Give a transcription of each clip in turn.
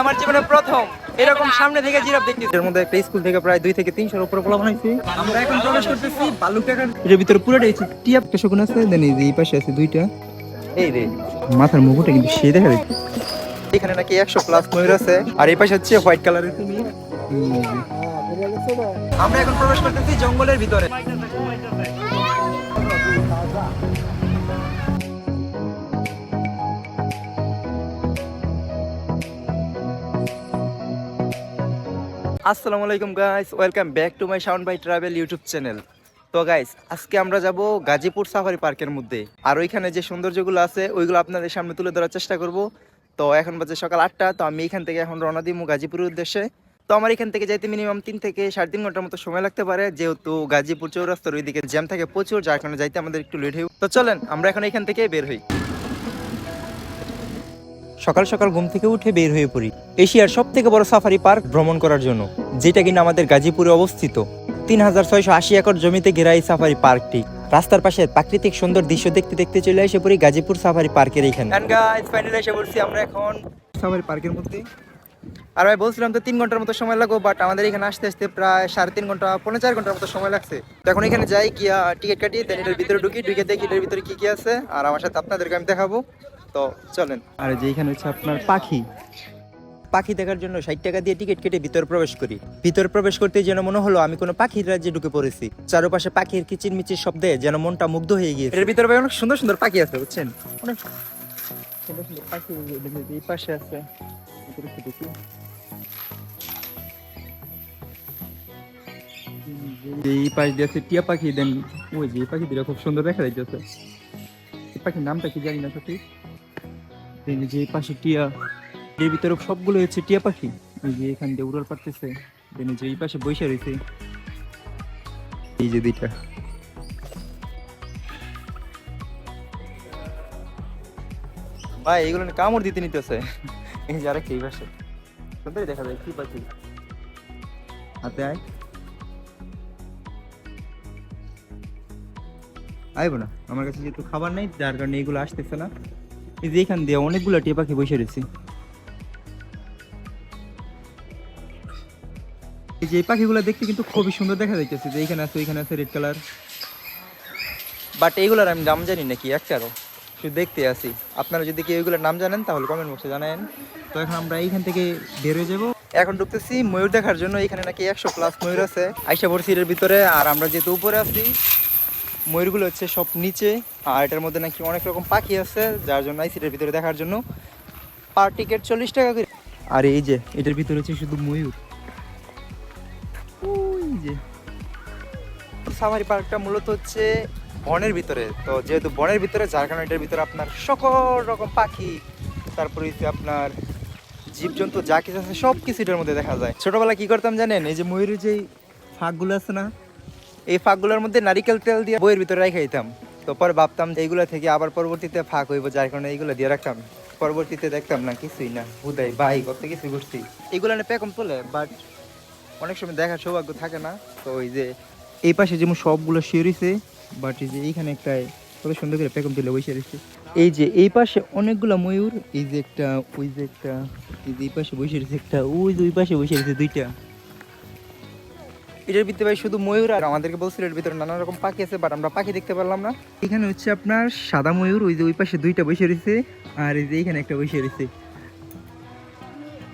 আমার জীবনে প্রথম এরকম সামনে থেকে জিরাফ দেখতেছি। এর মধ্যে একটা স্কুল থেকে প্রায় 2 থেকে 300 উপরে পোলা বানাইছি। আমরা এখন প্রবেশ করতেছি বালুকাঘাট। এর ভিতরে পুরোটাই টিয়া শকুন আছে, দেন এই পাশে আছে দুইটা। এই রে মাথার মুকুটটা কিন্তু সে দেখা যাচ্ছে। এখানে নাকি 100+ ময়ূর আছে, আর এই পাশে হচ্ছে হোয়াইট কালারের কুমির। আমরা এখন প্রবেশ করতেছি জঙ্গলের ভিতরে। আসসালামু আলাইকুম guys, welcome back to my sound by travel YouTube channel. তো গাইস, আজকে আমরা যাব গাজীপুর সাফারি পার্কের মধ্যে, আর ওইখানে যে সৌন্দর্যগুলো আছে ওইগুলো আপনাদের সামনে তুলে ধরার চেষ্টা করব। তো এখন বাজে সকাল 8টা, তো আমি এখান থেকে এখন রওনা দিব গাজীপুরের উদ্দেশ্যে। তো আমার এখান থেকে যাইতে মিনিমাম 3 থেকে 3.5 ঘন্টার মতো সময় লাগতে পারে, যেহেতু গাজীপুর চৌরাস্তার ওইদিকে জ্যাম থাকে প্রচুর, যার কারণে যাইতে আমাদের একটু লেট হয়। তো চলেন আমরা এখন এখান থেকে বের হই। সকাল সকাল ঘুম থেকে উঠে বের হয়ে পড়ি এশিয়ার সব থেকে বড় সাফারি পার্ক ভ্রমণ করার জন্য, যেটা কিনা আমাদের গাজীপুরে অবস্থিত। 3680 একর জমিতে ঘেরা এই সাফারি পার্কটি। রাস্তার পাশে প্রাকৃতিক সুন্দর দৃশ্য দেখতে দেখতে চলে এসে পড়ি গাজীপুর সাফারি পার্কের এইখানে। ফাইনালি এসে পড়ছি আমরা এখন সাফারি পার্কের মধ্যে। আর ভাই বলছিলাম তো 3 ঘন্টার মতো সময় লাগবে, বাট আমাদের এখানে আসতে আসতে প্রায় 3.5 ঘন্টা 4.5 ঘন্টার মতো সময় লাগছে। তো এখন এখানে যাই গিয়া টিকিট কাটি, দেন এটার ভিতরে ঢুকে দেখি এটার ভিতরে কি কি আছে, আর আমার সাথে আপনাদেরকে আমি দেখাবো। তো চলেন। আর যে এখানে হচ্ছে আপনার পাখি দেখার জন্য 60 টাকা দিয়ে টিকিট কেটে ভিতরে প্রবেশ করি। ভিতরে প্রবেশ করতে যেন মনে হলো আমি কোনো পাখির রাজ্যে ঢুকে পড়েছি। চারপাশে পাখির কিচিরমিচির শব্দে যেন মনটা মুগ্ধ হয়ে গিয়েছে। এর ভিতরে ভাই অনেক সুন্দর সুন্দর পাখি আছে, বুঝছেন, অনেক সুন্দর সুন্দর পাখি এই পাশে আছে। এই পাশ দিয়ে আছে টিয়া পাখি, দেন ওই যে পাখি দুটো খুব সুন্দর দেখা যাইতেছে। এই পাখির নামটা কি জানি না সঠিক। যে পাশে টিয়া, এর ভিতরে সবগুলো হচ্ছে টিয়া পাখি। এই যে এখান দিয়ে উড়াল পারতেছে, দেন যে এই পাশে বসে রয়েছে এই যে দুইটা। ভাই এগুলো কামড় দিতে নিতেছে। এই যে আরেকটা এই পাশে সুন্দরই দেখা যায় কি পাখি। হাতে আইব না, আমার কাছে যেহেতু খাবার নেই যার কারণে এগুলো আসতেছে না। এই যে এখান দিয়ে অনেকগুলো টিয়া পাখি বসে রয়েছে। এই যে এই পাখিগুলো দেখতে কিন্তু খুবই সুন্দর দেখা যাইতেছে, যে এখানে আছে ওইখানে আছে রেড কালার, বাট এইগুলোর আমি নাম জানি নাকি একটারও, শুধু দেখতে আসি। আপনারা যদি কেউ এগুলোর নাম জানেন তাহলে কমেন্ট বক্সে জানান। তো এখন আমরা এইখান থেকে বের হয়ে যাবো। এখন ঢুকতেছি ময়ূর দেখার জন্য। এখানে নাকি 100+ ময়ূর আছে। আইসা পড়ছি এর ভিতরে, আর আমরা যেহেতু উপরে আছি, ময়ূরগুলো হচ্ছে সব নিচে, আর এটার মধ্যে নাকি অনেক রকম পাখি আছে, যার জন্য আইসিটার ভিতরে দেখার জন্য পার টিকিট 40 টাকা করে। আর এই যে এটার ভিতরে হচ্ছে শুধু ময়ূর। ওই যে সাফারি পার্কটা মূলত হচ্ছে বনের ভিতরে, তো যেহেতু বনের ভিতরে যার কারণে এটার ভিতরে আপনার সকল রকম পাখি, তারপরে আপনার জীবজন্তু যা কিছু আছে সব কিছু এটার মধ্যে দেখা যায়। ছোটবেলায় কি করতাম জানেন, এই যে ময়ূরের যে ফাঁকগুলো আছে না, এই ফাঁকগুলোর মধ্যে নারিকেল তেল দিয়ে বইয়ের ভিতরে রেখে দিতাম। তো পরে ভাবতাম যে এইগুলো থেকে আবার পরবর্তীতে ফাঁক হইব, যার কারণে এইগুলো দিয়ে রাখতাম। পরবর্তীতে দেখতাম না কিছুই না, হুদাই ভাই কত কিছু করছি। এইগুলো না পেকম তোলে, বাট অনেক সময় দেখার সৌভাগ্য থাকে না। তো ওই যে এই পাশে যেমন সবগুলো শিওরিছে, বাট এই যে এইখানে একটা কত সুন্দর করে পেকম তুলে বসে রয়েছে। এই যে এই পাশে অনেকগুলো ময়ূর, এই যে একটা, ওই যে একটা, এই যে এই পাশে বসে রয়েছে একটা, ওই যে ওই পাশে বসে রয়েছে দুইটা। এটার ভিতরে ভাই শুধু ময়ূর, আর আমাদেরকে বলছিল এর ভিতরে নানা রকম পাখি আছে, বাট আমরা পাখি দেখতে পারলাম না। এখানে হচ্ছে আপনার সাদা ময়ূর, ওই যে ওই পাশে দুইটা বসে রয়েছে, আর এই যে এখানে একটা বসে রয়েছে,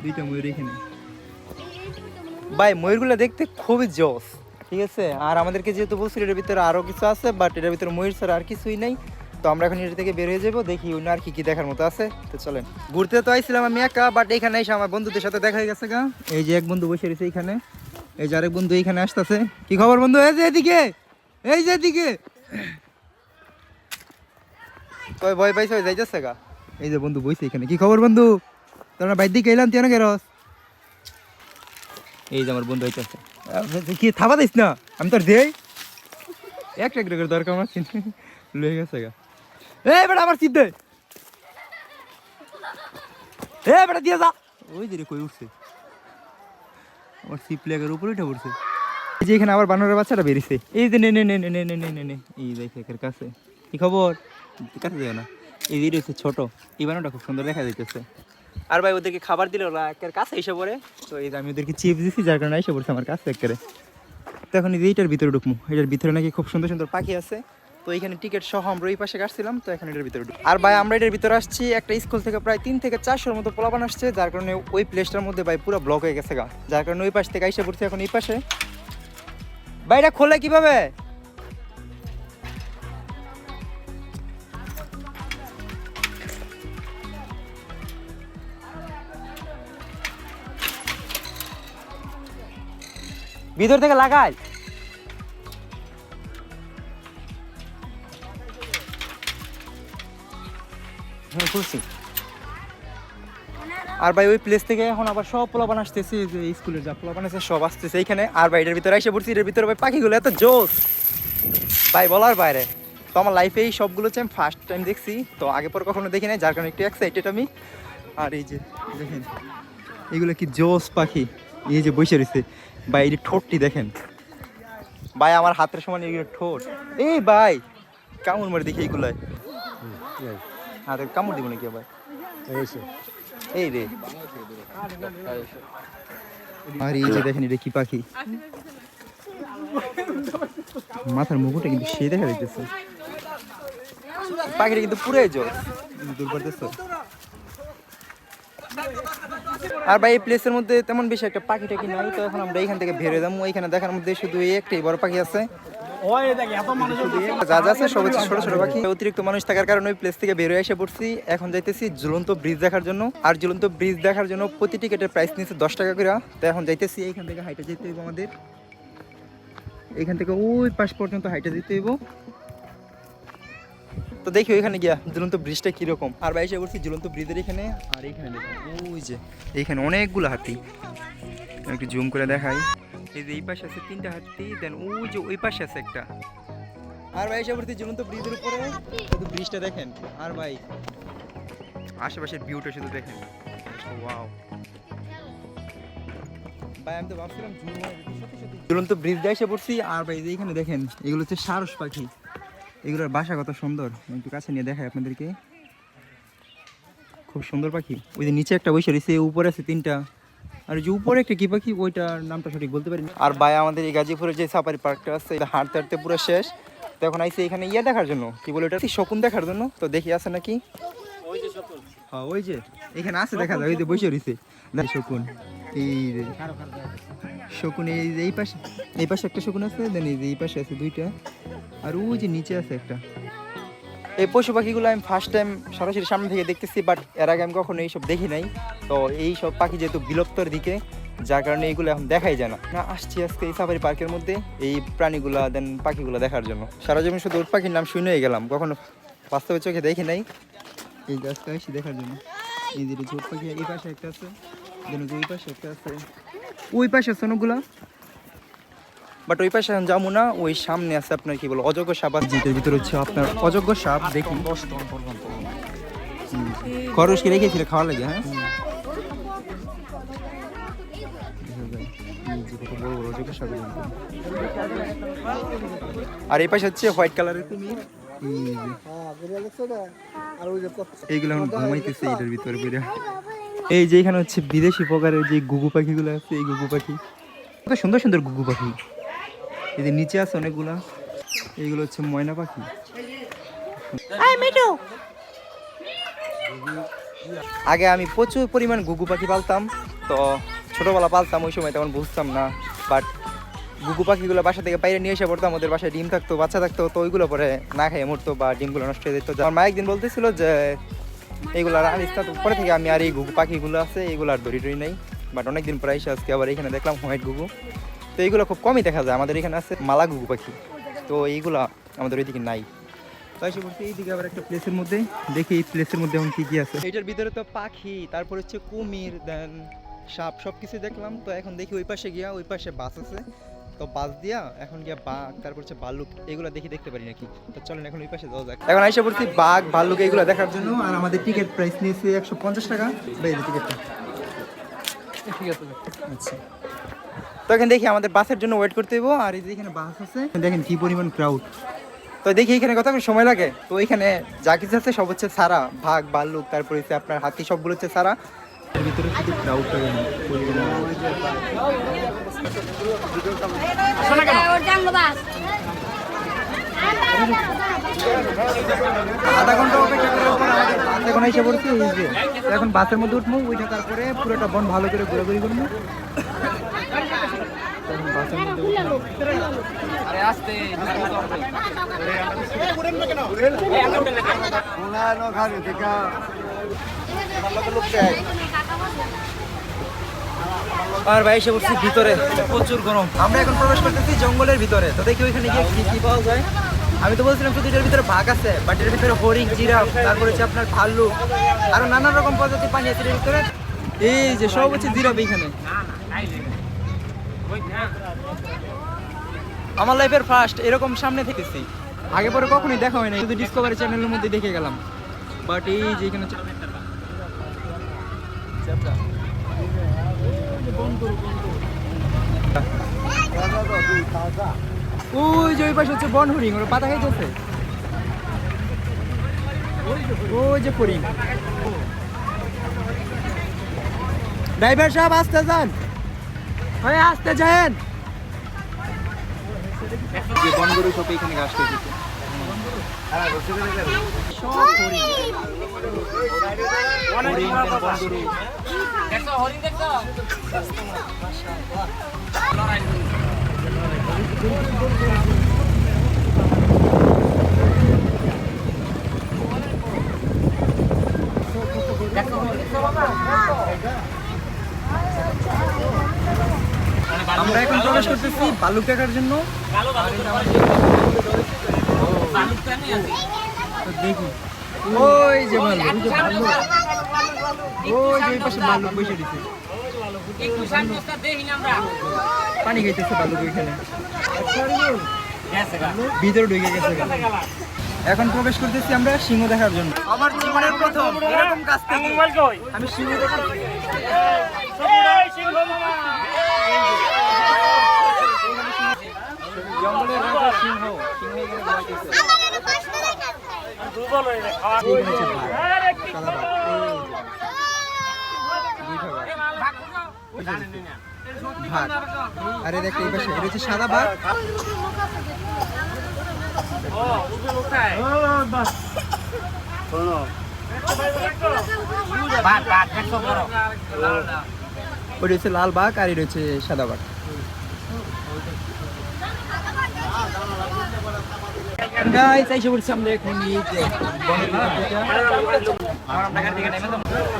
দুইটা ময়ূর এখানে। ভাই ময়ূরগুলো দেখতে খুবই জোস, ঠিক আছে। আর আমাদেরকে যেহেতু বলছিল এটার ভিতরে আরো কিছু আছে, বাট এটার ভিতরে ময়ূর ছাড়া আর কিছুই নেই। তো আমরা এখন এটা থেকে বের হয়ে যাবো, দেখি অন্য আর কি কি দেখার মতো আছে। তো চলেন। ঘুরতে তো আইছিলাম আমি একা, বাট এখানে এসে আমার বন্ধুদের সাথে দেখা হয়ে গেছে গা। এই যে এক বন্ধু বসে রয়েছে এইখানে, এই যে আরেক বন্ধু এইখানে আসতেছে। কি খবর বন্ধু? এই যে এদিকে, এই যে এদিকে কই ভয় পাইছে যাইতেছে গা। এই যে বন্ধু বইছে এখানে। কি খবর বন্ধু? তোমরা বাইর দিকে এলাম, তুই না গেরস? এই যে আমার বন্ধু হইতেছে। কি থাবা দিস না, আমি তোর দেই একটা করে দরকার আমার লয়ে গেছে গা। এই বেটা আমার চিপ দে, এ বেটা দিয়ে যা। ওই যে কই উঠছে আমার সিপ লেগের উপরে উঠে পড়ছে। এই যে এখানে আবার বানরের বাচ্চাটা বেরিয়েছে। এই যে নে নে নে নে নে নে নে নে, এই দেখে এর কাছে। কি খবর? কাছে যাও না। এই যে হচ্ছে ছোট, এই বানরটা খুব সুন্দর দেখা যাইতেছে। আর ভাই ওদেরকে খাবার দিলে ওরা একের কাছে এসে পড়ে। তো এই যে আমি ওদেরকে চিপস দিচ্ছি, যার কারণে এসে পড়ছে আমার কাছে একেবারে। তো এখন এইটার ভিতরে ঢুকবো, এটার ভিতরে নাকি খুব সুন্দর সুন্দর পাখি আছে। তো এখানে টিকিট সহ আমরা ওই পাশে কাটছিলাম, তো এখন এটার ভিতরে ঢুকবো। আর ভাই আমরা এটার ভিতরে আসছি, একটা স্কুল থেকে প্রায় 3 থেকে 400-র মতো পোলাপান আসছে, যার কারণে ওই প্লেসটার মধ্যে ভাই পুরো ব্লক হয়ে গেছে গা, যার কারণে ওই পাশ থেকে এসে পড়ছে এখন এই পাশে। ভাই এটা খোলে কিভাবে? ভিতর থেকে লাগাই। খুলছি। আর ভাই ওই প্লেস থেকে এখন আবার সব পোলাপান আসতেছে, যে স্কুলের যা পোলাপান আছে সব আসতেছে এইখানে। আর ভাই এটার ভিতরে এসে পড়ছি, এটার ভিতরে ভাই পাখিগুলো এত জোস ভাই বলার বাইরে। তো আমার লাইফে এই সবগুলো হচ্ছে আমি ফার্স্ট টাইম দেখছি, তো আগে পর কখনো দেখি নাই, যার কারণে একটু এক্সাইটেড আমি। আর এই যে দেখেন এগুলো কি জোস পাখি, এই যে বসে রয়েছে ভাই, এই ঠোঁটটি দেখেন ভাই, আমার হাতের সমান এগুলো ঠোঁট। এই ভাই কামড় মারে দেখি এইগুলাই, হাতে কামড় দিব নাকি আবার? এই রে, আর এই যে দেখেন এটা কি পাখি, মাথার মুকুটটা কিন্তু সে দেখা যাইতেছে, পাখিটা কিন্তু পুরাই জোস দূর করতেছে। আর ভাই এই প্লেসের মধ্যে তেমন বেশি একটা পাখি টাকি নাই, তো এখন আমরা এইখান থেকে বের হয়ে যাবো। এইখানে দেখার মধ্যে শুধু এই একটাই বড় পাখি আছে, যা যা আছে সব হচ্ছে ছোট ছোট পাখি। অতিরিক্ত মানুষ থাকার কারণে ওই প্লেস থেকে বের হয়ে এসে পড়ছি। এখন যাইতেছি ঝুলন্ত ব্রিজ দেখার জন্য। আর ঝুলন্ত ব্রিজ দেখার জন্য প্রতি টিকেটের প্রাইস নিচ্ছে 10 টাকা করে। তো এখন যাইতেছি, এইখান থেকে হাইটে যেতে হইব আমাদের, এইখান থেকে ওই পাশ পর্যন্ত হাইটে যেতে হইব। তো দেখি ওইখানে গিয়া ঝুলন্ত ব্রিজটা কিরকম। আর ভাই এসে পড়ছি ঝুলন্ত ব্রিজের এখানে। আর এইখানে দেখুন ওই যে এইখানে অনেকগুলো হাতি, একটু জুম করে দেখাই। এই যে এই পাশে আছে 3টা হাতি, দেন ওই যে ওই পাশে আছে একটা। আর ভাই এসে পড়ছি ঝুলন্ত ব্রিজের উপরে, শুধু ব্রিজটা দেখেন। আর ভাই আশেপাশের ভিউটা শুধু দেখেন, ওয়াও ভাই, আমি তো ভাবছিলাম ঝুলন্ত ব্রিজ দিয়ে এসে পড়ছি। আর ভাই এইখানে দেখেন এগুলো হচ্ছে সারস পাখি, এগুলোর বাসা কত সুন্দর, একটু কাছে নিয়ে দেখাই আপনাদেরকে, খুব সুন্দর পাখি। ওই যে নিচে একটা বসে রয়েছে, উপরে আছে 3টা, আর যে উপরে একটা কি পাখি ওইটার নামটা সঠিক বলতে পারি না। আর ভাই আমাদের এই গাজীপুরের যে সাফারি পার্কটা আছে, এটা হাঁটতে হাঁটতে পুরো শেষ। তো এখন আইসি এখানে ইয়ে দেখার জন্য, কি বলে ওটা, শকুন দেখার জন্য। তো দেখি আছে নাকি, হ্যাঁ ওই যে এখানে আছে, দেখা যায় ওই যে বসে রয়েছে শকুন। এই রে শকুন, এই পাশে, এই পাশে একটা শকুন আছে, দেন এই পাশে আছে 2টা, আর ওই যে নিচে আছে একটা। এই পশু পাখিগুলো আমি ফার্স্ট টাইম সরাসরি সামনে থেকে দেখতেছি, বাট এর আগে আমি কখনো এইসব দেখি নাই। তো এই সব পাখি যেহেতু বিলুপ্তর দিকে, যার কারণে এইগুলো এখন দেখাই যায় না। আসছি আজকে এই সাফারি পার্কের মধ্যে এই প্রাণীগুলা দেন পাখিগুলো দেখার জন্য। সারা জীবন শুধু ওর পাখির নাম শুনেই গেলাম, কখনো বাস্তবে চোখে দেখি নাই। এই গাছটা আসছি দেখার জন্য। এই যে ওর পাখি এই পাশে একটা আছে, দেন ওই পাশে একটা আছে, ওই পাশে আছে অনেকগুলা, বাট ওই পাশে যাবো না। ওই সামনে আছে আপনার কি বলো অযোগ্য সাপ, যেটার ভিতরে হচ্ছে আপনার অযোগ্য সাপ। দেখি খরচ কি রেখেছিল খাওয়া লাগে, হ্যাঁ আর এই পাশে হচ্ছে হোয়াইট কালারের কুমির, এইগুলো এখন ঘুমাইতেছে এটার ভিতরে পুরো। এই যে এখানে হচ্ছে বিদেশি প্রকারের যে গুগু পাখিগুলো আছে, এই গুগু পাখি কত সুন্দর সুন্দর গুগু পাখি। এই যে নিচে আছে অনেকগুলা, এইগুলো হচ্ছে ময়না পাখি। আগে আমি প্রচুর পরিমাণ গুগু পাখি পালতাম, তো ছোটবেলা পালতাম, ওই সময় তেমন বুঝতাম না। বাট গুগু পাখিগুলো বাসা থেকে বাইরে নিয়ে এসে পড়তাম, ওদের বাসায় ডিম থাকতো, বাচ্চা থাকতো, তো ওইগুলো পরে না খেয়ে মরতো বা ডিমগুলো নষ্ট হয়ে যেত। আমার মা একদিন বলতেছিল যে এইগুলো আর আনিস না, তো পরে থেকে আমি আর এই গুগু পাখিগুলো আছে এইগুলো আর ধরি টরি নাই। বাট অনেকদিন পরে এসে আজকে আবার এখানে দেখলাম হোয়াইট গুগু। তো এইগুলো খুব কমই দেখা যায়, আমাদের এখানে আছে মালা গুগু পাখি, তো এইগুলো আমাদের ওইদিকে নাই। তাই সে বলছি এইদিকে আবার একটা প্লেসের মধ্যে দেখি, এই প্লেসের মধ্যে এখন কি কি আছে। এটার ভিতরে তো পাখি, তারপর হচ্ছে কুমির, দেন সাপ, সব কিছু দেখলাম। তো এখন দেখি ওই পাশে গিয়া, ওই পাশে বাস আছে, তো বাস দিয়া এখন গিয়া বাঘ, তারপর হচ্ছে ভাল্লুক, এগুলো দেখতে পারি নাকি। তো চলেন এখন ওই পাশে যাওয়া যাক। এখন আইসা পড়ছি বাঘ ভাল্লুক এগুলো দেখার জন্য। আর আমাদের টিকিট প্রাইস নিয়েছে 150 টাকা টিকিটটা, ঠিক আছে। আচ্ছা, তো এখানে দেখি আমাদের বাসের জন্য ওয়েট করতে হইব। আর এই যে এখানে বাস আছে, দেখেন কি পরিমাণ ক্রাউড। তো দেখি এখানে কত সময় লাগে। তো এখানে যা কিছু আছে সব হচ্ছে সারা, বাঘ ভাল্লুক, তারপর হচ্ছে আপনার হাতি, সবগুলো হচ্ছে সারা। এর ভিতরে শুধু ক্রাউডটা জানি আধা ঘন্টা অপেক্ষা করার পর আমাদের বাস এখন এসে পড়ছে এই যে এখন বাসের মধ্যে উঠবো ওইটা তারপরে পুরোটা বন ভালো করে ঘোরাঘুরি করবো তখন বাসের মধ্যে উঠবো। আর ভাই এসে পড়ছি ভিতরে প্রচুর গরম আমরা এখন প্রবেশ করতেছি জঙ্গলের ভিতরে তো দেখি ওইখানে গিয়ে কি কি পাওয়া যায় আমি তো বলছিলাম শুধু এটার ভিতরে বাঘ আছে বাট এর ভিতরে হরিণ জিরাফ তারপরে হচ্ছে আপনার ভাল্লুক আরো নানা রকম প্রজাতির পানি আছে এর ভিতরে এই যে সব হচ্ছে জিরাফ এইখানে আমার লাইফের ফার্স্ট এরকম সামনে থেকেছি আগে পরে কখনোই দেখা হয় না শুধু ডিসকভারি চ্যানেলের মধ্যে দেখে গেলাম বাট এই যে এখানে ওই যে ওই পাশে হচ্ছে বন হরিণ ওরা পাতা খাইতেছে ওই যে হরিণ ড্রাইভার সাহেব আসতে যান হয়ে আসতে যান যে বন গরু সব এখানে ঘাস খেতেছে সব হরিণ হরিণ বন গরু আমরা এখন প্রবেশ করতেছি ভাল্লুক দেখার জন্য দেখি ওই যে ভাল্লুক ওই যে পাশে ভাল্লুক বসে দিচ্ছে পানি খাইতেছে ভাল্লুক ওইখানে ভিতরে ঢুকে গেছে এখন প্রবেশ করতেছি আমরা সিংহ দেখার জন্য আমার জীবনের প্রথম এরকম কাজ থেকে আমি সিংহ দেখার জঙ্গলের রাজা সিংহ সিংহ ভাগ আরে দেখ এই পাশে এটা হচ্ছে সাদা ভাগ ওটা হচ্ছে লাল বাঘ আর এটা হচ্ছে সাদা বাঘ গাইস আইসা বলছি আমরা এখন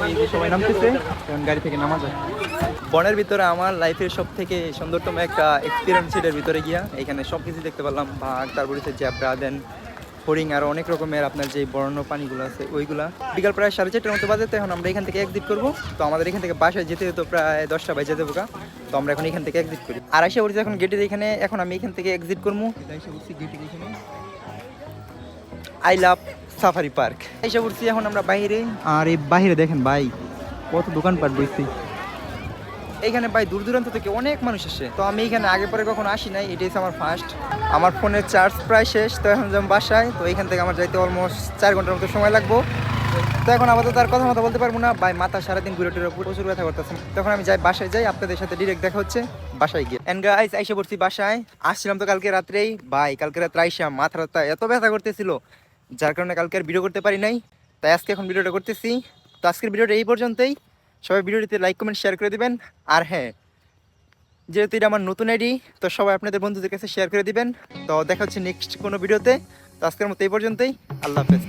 এই যে সবাই নামতেছে এখন গাড়ি থেকে নামা যায় বনের ভিতরে আমার লাইফের সব থেকে সুন্দরতম একটা এক্সপিরিয়েন্স এর ভিতরে গিয়া এখানে সব কিছু দেখতে পারলাম বাঘ তারপরে হচ্ছে জ্যাব্রা দেন হরিং আর অনেক রকমের আপনার যে বন্য পানিগুলো আছে ওইগুলা বিকাল প্রায় 4:30টার মতো বাজে তো এখন আমরা এখান থেকে এক্সিট করবো তো আমাদের এখান থেকে বাসায় যেতে তো প্রায় 10টা বাজে যাবো তো আমরা এখন এখান থেকে এক্সিট করি আর এসে বলছি এখন গেটের এখানে এখন আমি এখান থেকে এক্সিট করবো আই লাভ সাফারি পার্ক এসে পড়ছি এখন আমরা বাইরে আর এই বাইরে দেখেন ভাই কত দোকানপাট বসছি এইখানে ভাই দূর দূরান্ত থেকে অনেক মানুষ আসে তো আমি এখানে আগে পরে কখনো আসি নাই এটাই আমার ফার্স্ট আমার ফোনের চার্জ প্রায় শেষ তো এখন যাবো বাসায় তো এইখান থেকে আমার যাইতে অলমোস্ট 4 ঘন্টার মতো সময় লাগবো তো এখন আপাতত তার কথা মতো বলতে পারবো না ভাই মাথা সারাদিন ঘুরে টুরে প্রচুর ব্যথা করতেছে তখন আমি যাই বাসায় যাই আপনাদের সাথে ডিরেক্ট দেখা হচ্ছে বাসায় গিয়ে এন্ড গাইস আইসা পড়ছি বাসায় আসছিলাম তো কালকে রাত্রেই ভাই কালকে রাত্রে আইসা মাথা এত ব্যথা করতেছিল যার কারণে কালকে আর ভিডিও করতে পারি নাই তাই আজকে এখন ভিডিওটা করতেছি তো আজকের ভিডিওটা এই পর্যন্তই সবাই ভিডিওটিতে লাইক কমেন্ট শেয়ার করে দিবেন আর হ্যাঁ যেহেতু এটা আমার নতুন আইডি তো সবাই আপনাদের বন্ধুদের কাছে শেয়ার করে দিবেন তো দেখা হচ্ছে নেক্সট কোনো ভিডিওতে তো আজকের মতো এই পর্যন্তই আল্লাহ হাফেজ